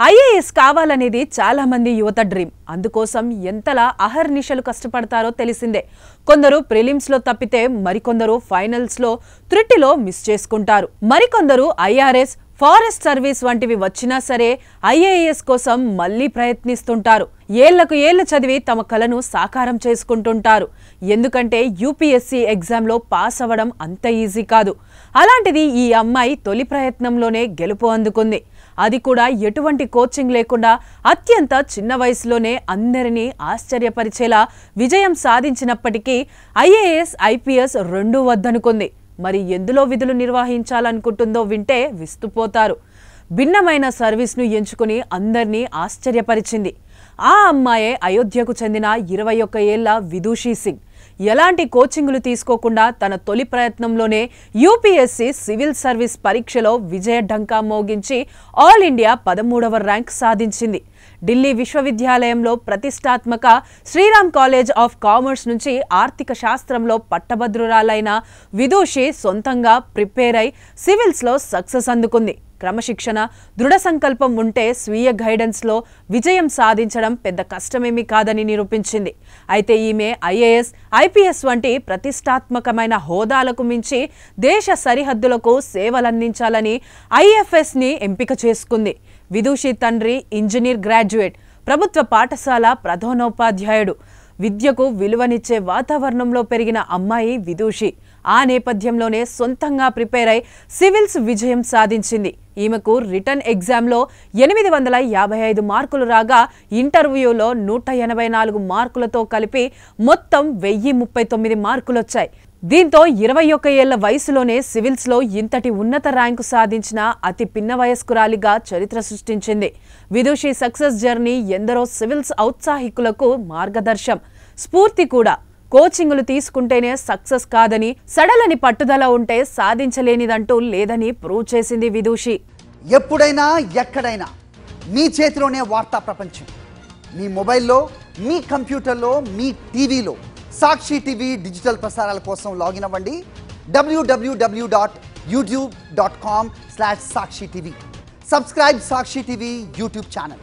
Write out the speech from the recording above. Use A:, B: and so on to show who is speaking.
A: IAS కావాలనేది చాలా మంది యువత డ్రీమ్. అందుకోసం ఎంతలా అహర్నిశలు కష్టపడతారో తెలిసిందే. కొందరు ప్రిలిమ్స్ లో తప్పితే మరికొందరు ఫైనల్స్ లో త్రుటిలో మిస్ చేసుకుంటారు. మరికొందరు ఐఆర్ఎస్, ఫారెస్ట్ సర్వీస్ వంటివి వచ్చినా సరే ఐఏఎస్ కోసం మళ్లీ ప్రయత్నిస్తుంటారు. ఏళ్లకు ఏళ్లు చదివి తమ కలను సాకారం చేసుకుంటుంటారు. ఎందుకంటే యూపీఎస్సీ ఎగ్జామ్లో పాస్ అవ్వడం అంత ఈజీ కాదు. అలాంటిది ఈ అమ్మాయి తొలి ప్రయత్నంలోనే గెలుపు అందుకుంది. అది కూడా ఎటువంటి కోచింగ్ లేకుండా అత్యంత చిన్న వయసులోనే అందరినీ ఆశ్చర్యపరిచేలా విజయం సాధించినప్పటికీ ఐఏఎస్, ఐపీఎస్ రెండూ వద్దనుకుంది. మరి ఎందులో విధులు నిర్వహించాలనుకుంటుందో వింటే విస్తుపోతారు. భిన్నమైన సర్వీస్ను ఎంచుకుని అందర్నీ ఆశ్చర్యపరిచింది. ఆ అమ్మాయే అయోధ్యకు చెందిన 21 ఏళ్ల విదూషీ సింగ్. ఎలాంటి కోచింగులు తీసుకోకుండా తన తొలి ప్రయత్నంలోనే యూపీఎస్సీ సివిల్ సర్వీస్ పరీక్షలో విజయ ఢంకా మోగించి ఆల్ ఇండియా 13వ ర్యాంక్ సాధించింది. ఢిల్లీ విశ్వవిద్యాలయంలో ప్రతిష్టాత్మక శ్రీరామ్ కాలేజ్ ఆఫ్ కామర్స్ నుంచి ఆర్థిక శాస్త్రంలో పట్టభద్రురాలైన విదూషి సొంతంగా ప్రిపేర్ అయి సివిల్స్లో సక్సెస్ అందుకుంది. క్రమశిక్షణ, దృఢ సంకల్పం ఉంటే స్వీయ గైడెన్స్లో విజయం సాధించడం పెద్ద కష్టమేమీ కాదని నిరూపించింది. అయితే ఈమె ఐఏఎస్, ఐపీఎస్ వంటి ప్రతిష్టాత్మకమైన హోదాలకు మించి దేశ సరిహద్దులకు సేవలందించాలని ఐఎఫ్ఎస్ని ఎంపిక చేసుకుంది. విదూషి తండ్రి ఇంజనీర్ గ్రాడ్యుయేట్, ప్రభుత్వ పాఠశాల ప్రధానోపాధ్యాయుడు. విద్యకు విలువనిచ్చే వాతావరణంలో పెరిగిన అమ్మాయి విదూషి. ఆ నేపథ్యంలోనే సొంతంగా ప్రిపేర్ అయి సివిల్స్ విజయం సాధించింది. ఈమెకు రిటర్న్ ఎగ్జామ్లో 855 మార్కులు రాగా ఇంటర్వ్యూలో 184 మార్కులతో కలిపి మొత్తం 1039 మార్కులొచ్చాయి. దీంతో 21 ఏళ్ల వయసులోనే సివిల్స్లో ఇంతటి ఉన్నత ర్యాంకు సాధించిన అతి పిన్న వయస్కురాలిగా చరిత్ర సృష్టించింది. విదూషి సక్సెస్ జర్నీ ఎందరో సివిల్స్ ఔత్సాహికులకు మార్గదర్శం, స్ఫూర్తి కూడా. కోచింగులు తీసుకుంటేనే సక్సెస్ కాదని, సడలని పట్టుదల ఉంటే సాధించలేనిదంటూ లేదని ప్రూవ్ చేసింది విదూషి.
B: ఎప్పుడైనా ఎక్కడైనా మీ చేతిలోనే వార్తా ప్రపంచం. మీ మొబైల్లో, మీ కంప్యూటర్లో, మీ టీవీలో సాక్షి టీవీ డిజిటల్ ప్రసారాల కోసం లాగిన్ అవ్వండి www.youtube.com/సాక్షి టీవీ. సబ్స్క్రైబ్ సాక్షి టీవీ యూట్యూబ్ ఛానల్.